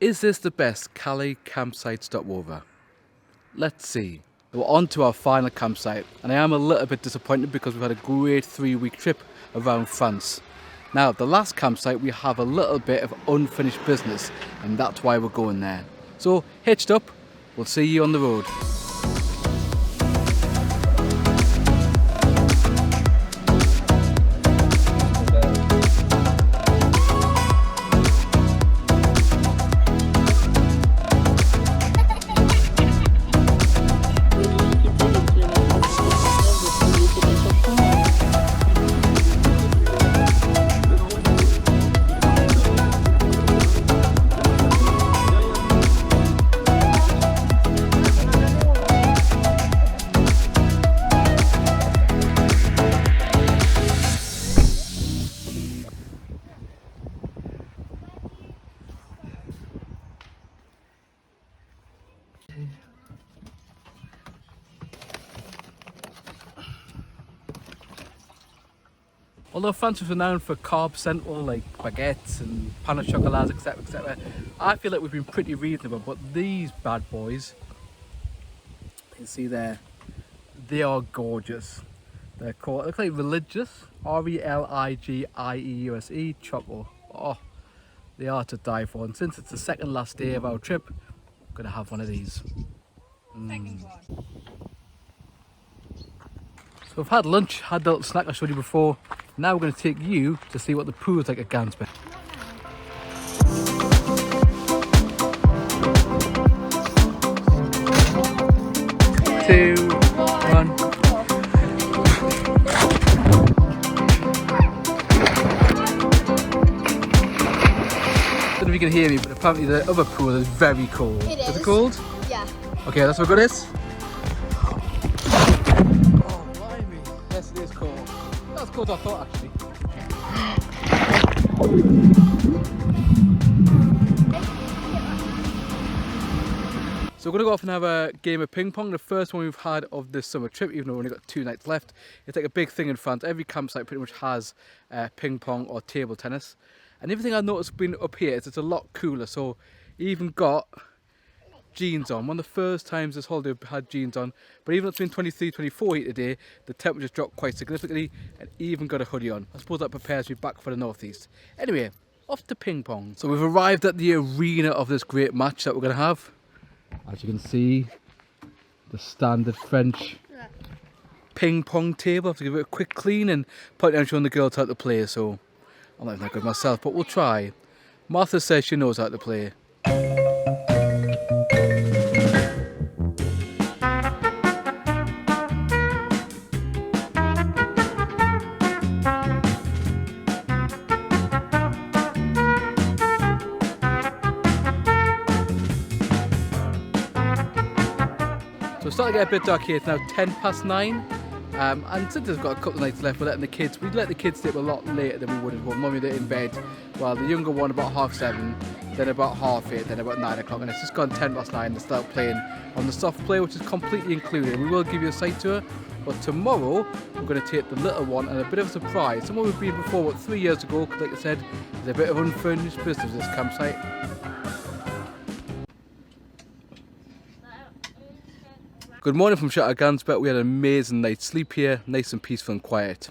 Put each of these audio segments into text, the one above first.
Is this the best Calais campsite stopover? Let's see. We're on to our final campsite, and I am a little bit disappointed because we've had a great 3-week trip around France. Now, the last campsite we have a little bit of unfinished business, and that's why we're going there. So, hitched up, we'll see you on the road. Although France is renowned for carb central like baguettes and pain au chocolat, etc, etc, I feel like we've been pretty reasonable, but these bad boys, you can see there, they are gorgeous. They're called, look like religious, R-E-L-I-G-I-E-U-S-E, choco. Oh, they are to die for, and since it's the second last day of our trip, I'm gonna have one of these. So we've had lunch, had the little snack I showed you before. Now we're going to take you to see what the pool is like at Gandspette. 2, 1. I don't know if you can hear me, but apparently the other pool is very cold. Is it cold? Yeah. Okay, that's what good is. Yes, it is cold. Not as cold as I thought, actually. So we're going to go off and have a game of ping pong. The first one we've had of this summer trip, even though we've only got 2 nights left. It's like a big thing in France. Every campsite pretty much has ping pong or table tennis. And everything I've noticed being up here is it's a lot cooler. So you even got jeans on. One of the first times this holiday I've had jeans on, but even though it's been 23, 24 heat today, the temperature's dropped quite significantly, and even got a hoodie on. I suppose that prepares me back for the northeast. Anyway, off to ping pong. So we've arrived at the arena of this great match that we're going to have. As you can see, the standard French ping pong table. I have to give it a quick clean and put it down showing the girls how to play, so I'm not even that good myself, but we'll try. Martha says she knows how to play. So it's starting to get a bit dark here. It's now 9:10. And since we've got a couple of nights left, we'd let the kids stay up a lot later than we would have done. Mummy they're in bed, while the younger one about 7:30, then about 8:30, then about 9 o'clock, and it's just gone 9:10 to start playing on the soft play, which is completely included. We will give you a sight tour, but tomorrow we're going to take the little one and a bit of a surprise. Somewhere we've been before, what, 3 years ago, because like I said, there's a bit of unfinished business at this campsite. Good morning from Chateau Gandspette. We had an amazing night's sleep here, nice and peaceful and quiet.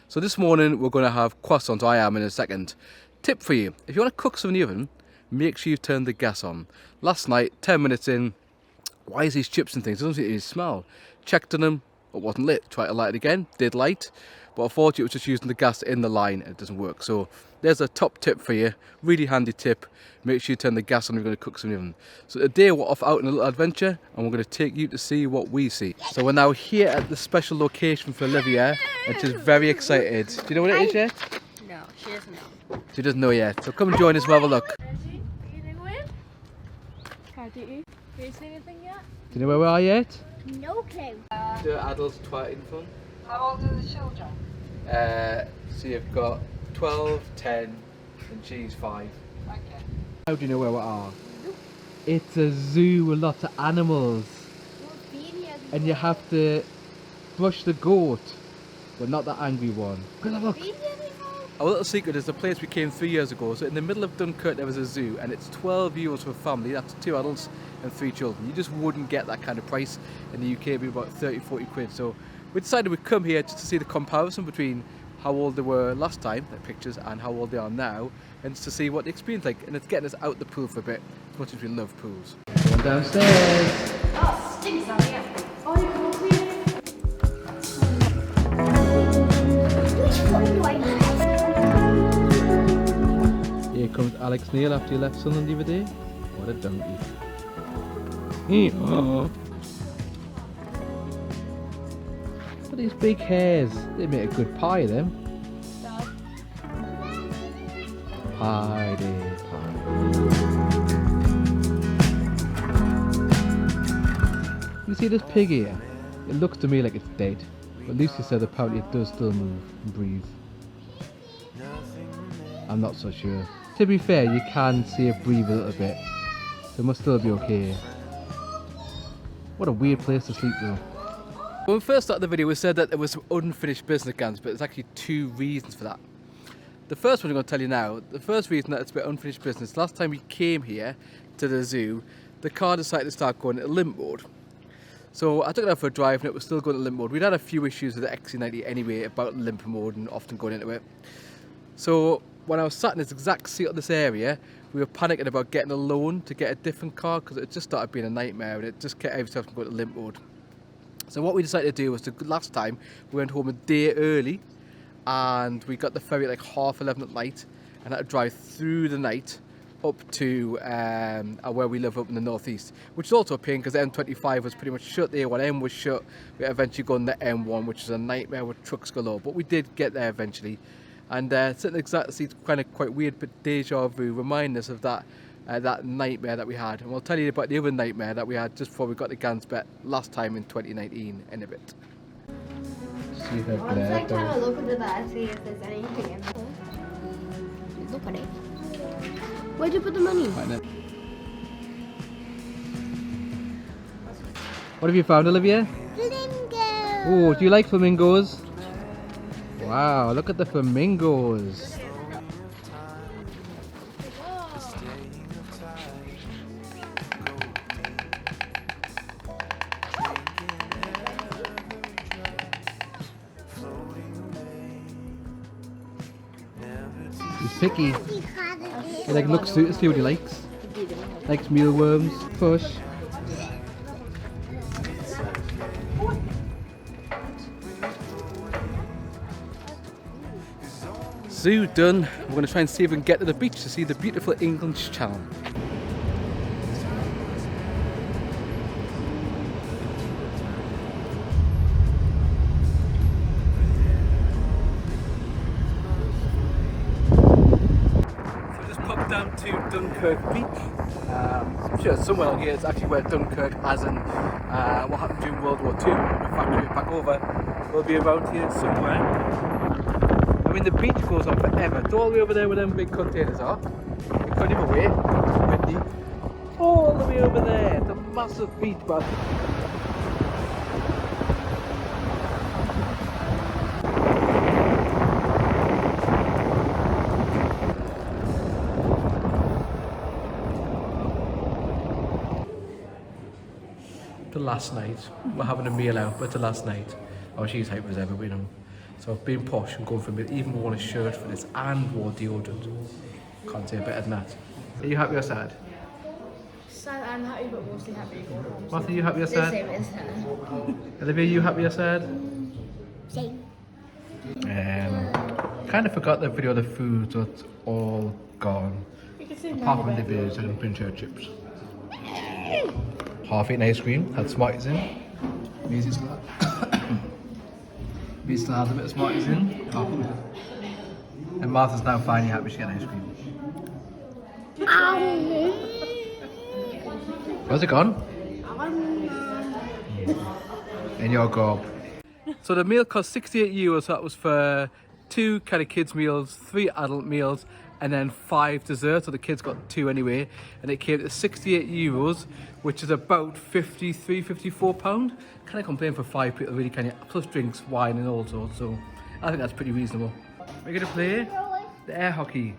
So this morning we're going to have croissants. I am in a second. Tip for you, if you want to cook some in the oven, make sure you turn the gas on. Last night, 10 minutes in, why is these chips and things? It doesn't seem to smell. Checked on them, it wasn't lit. Tried to light it again, did light, but unfortunately it was just using the gas in the line and it doesn't work. So there's a top tip for you, really handy tip. Make sure you turn the gas on if you're going to cook some in the oven. So today we're off out on a little adventure and we're going to take you to see what we see. So we're now here at the special location for Olivia and she's very excited. Do you know what it is yet? No, she doesn't know. She doesn't know yet. So come and join us and have a look. How do you? Do you see anything yet? Do you know where we are yet? No clue. The adults twatting fun. How old are the children? So you've got 12, 10 and she's 5. Okay. How do you know where we are? It's a zoo with lots of animals. And you have to brush the goat, but not the angry one. Go have a look. Our little secret is the place we came 3 years ago. So in the middle of Dunkirk there was a zoo, and it's 12 euros for a family. That's 2 adults and 3 children. You just wouldn't get that kind of price in the UK. It'd be about 30-40 quid. So we decided we'd come here just to see the comparison between how old they were last time, like pictures, and how old they are now, and just to see what the experience like. And it's getting us out the pool for a bit, as much as we love pools. Going downstairs. Oh, stinks down here. Oh, you can't see it. Which one do I have? Here comes Alex Neil after you left Sunderland the other day. What a donkey. Oh. Look at these big hairs. They make a good pie, them. Pie day, pie. You see this pig here? It looks to me like it's dead. But Lucy said apparently it does still move and breathe. I'm not so sure. To be fair, you can see it breathe a little bit. So it must still be okay. What a weird place to sleep though. When we first started the video, we said that there was some unfinished business at Gandspette, but there's actually 2 reasons for that. The first one I'm going to tell you now. The first reason that it's a bit unfinished business, last time we came here to the zoo, the car decided to start going into limp mode. So I took it out for a drive and it was still going to limp mode. We'd had a few issues with the XC90 anyway about limp mode and often going into it. So when I was sat in this exact seat of this area, we were panicking about getting a loan to get a different car because it just started being a nightmare and it just kept every time going to limp mode. So what we decided to do was last time we went home a day early and we got the ferry at like 11:30 at night and had to drive through the night up to where we live up in the northeast, which is also a pain because the M25 was pretty much shut. The A1M was shut. We eventually got on the M1, which is a nightmare with trucks galore, but we did get there eventually. And sitting in the exact seat, kind of quite weird, but deja vu, remind us of that nightmare that we had. And we'll tell you about the other nightmare that we had just before we got to Gandspette last time in 2019 in a bit. See her I'm just like trying to look into that, see if there's anything in there. Look at it. Where'd you put the money? Right now. What have you found, Olivia? Flamingo! Oh, do you like flamingos? Wow, look at the flamingos. He's picky. He like looks through to see what he likes. Likes mealworms, push. Zoo done. We're going to try and see if we can get to the beach to see the beautiful English Channel. So just popped down to Dunkirk Beach. I'm sure somewhere on here it's actually where Dunkirk, as in what happened during World War II. In fact, we back over, we'll be around here somewhere. I mean, the beach goes on forever. It's all the way over there where them big containers are. We couldn't even wait. It's windy. All the way over there. It's a massive beach, but the last night. We're having a meal out, but the last night. Oh, she's hyper as ever, we know. So I've been posh and going for a bit, even worn a shirt for this and wore deodorant. Can't say better than that. Are you happy or sad? Sad and happy, but mostly happy to go home. Martha, are you happy or sad? Same as her. Olivia, are you happy or sad? Same. Kind of forgot the video of the food, so it's all gone. Apart from the beers and pincher chips. Half-eaten ice cream, had Smarties in. Maisie still has a bit of Smarties in. Oh. And Martha's now finally happy she got ice cream. Where's it gone? In your gob. So the meal cost 68 euros, so that was for 2 kind of kids meals, 3 adult meals, and then 5 desserts, so the kids got 2 anyway, and it came to 68 euros, which is about 53, 54 pound. Kind of complain for 5 people really, can you? Plus drinks, wine and all sorts, so I think that's pretty reasonable. We're gonna play The air hockey.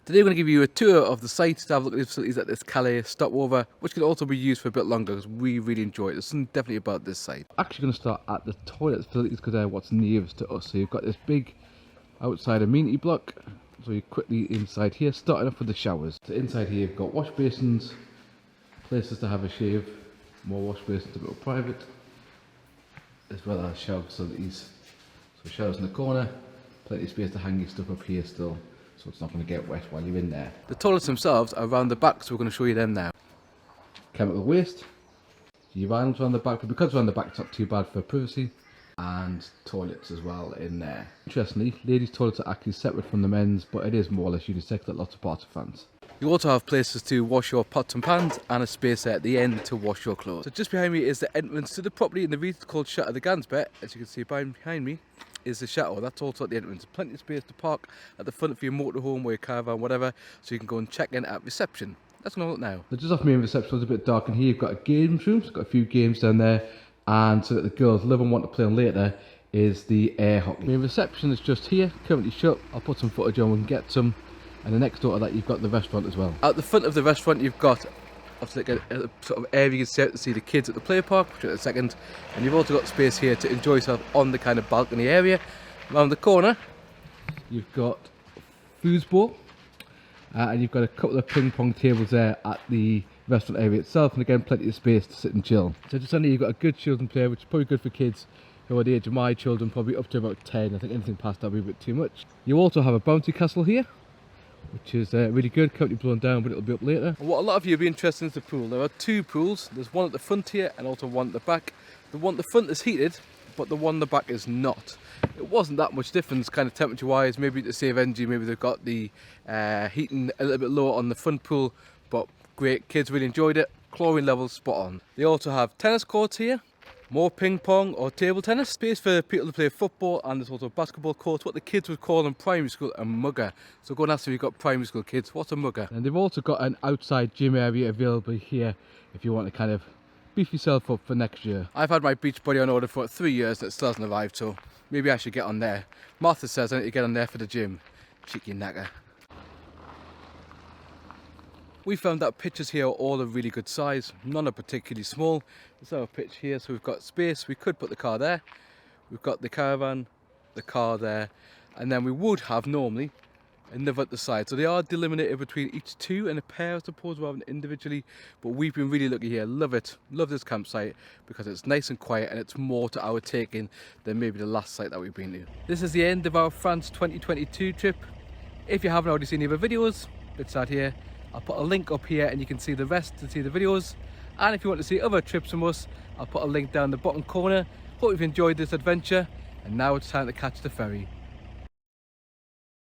Today we're going to give you a tour of the site to have a look at the facilities at this Calais stopover, which can also be used for a bit longer because we really enjoy it. There's something definitely about this site. Actually going to start at the toilet facilities because they're what's nearest to us. So you've got this big outside amenity block. So you're quickly inside here, starting off with the showers. So inside here you've got wash basins, places to have a shave, more wash basins a bit private, as well as shower facilities. So showers in the corner, plenty of space to hang your stuff up here still, so it's not going to get wet while you're in there. The toilets themselves are around the back, so we're going to show you them now. Chemical waste, urinals around the back, but because around the back it's not too bad for privacy. And toilets as well in there. Interestingly, ladies' toilets are actually separate from the men's, but it is more or less unisex at lots of parts of France. You also have places to wash your pots and pans and a space there at the end to wash your clothes. So just behind me is the entrance to the property in the region called Chateau Gandspette. As you can see behind me is the chateau. That's also at the entrance. Plenty of space to park at the front for your motorhome or your caravan, whatever, so you can go and check in at reception. Let's go look now. So just off main reception, it's a bit dark in here. You've got a games room, it's got a few games down there. And so that the girls love and want to play on later is the air hockey. Main reception is just here, currently shut. I'll put some footage on and get some. And the next door to that you've got the restaurant as well. At the front of the restaurant you've got a sort of area you can sit to see the kids at the play park, which is a second. And you've also got space here to enjoy yourself on the kind of balcony area. Around the corner you've got foosball. And you've got a couple of ping pong tables there at the restaurant area itself, and again plenty of space to sit and chill. So just under you've got a good children player, which is probably good for kids who are the age of my children, probably up to about 10. I think anything past that would be a bit too much. You also have a bouncy castle here, which is really good, currently blown down, but it'll be up later. And what a lot of you will be interested in is the pool. There are two pools, there's one at the front here and also one at the back. The one at the front is heated, but the one at the back is not. It wasn't that much difference kind of temperature wise, maybe to save energy, maybe they've got the heating a little bit lower on the front pool, but great, kids really enjoyed it, chlorine levels spot on. They also have tennis courts here, more ping pong or table tennis, space for people to play football, and there's also basketball courts, what the kids would call in primary school a mugger. So go and ask if you've got primary school kids, what's a mugger? And they've also got an outside gym area available here if you want to kind of beef yourself up for next year. I've had my beach buddy on order for 3 years and it still hasn't arrived, so maybe I should get on there. Martha says I need to get on there for the gym. Cheeky knacker. We found that pitches here are all a really good size, none are particularly small. There's our pitch here, so we've got space, we could put the car there. We've got the caravan, the car there, and then we would have normally another at the side. So they are delimited between each two in a pair, I suppose, rather than individually. But we've been really lucky here, love it, love this campsite because it's nice and quiet and it's more to our taking than maybe the last site that we've been to. This is the end of our France 2022 trip. If you haven't already seen the other videos, it's out here. I'll put a link up here and you can see the rest to see the videos. And if you want to see other trips from us, I'll put a link down the bottom corner. Hope you've enjoyed this adventure, and now it's time to catch the ferry.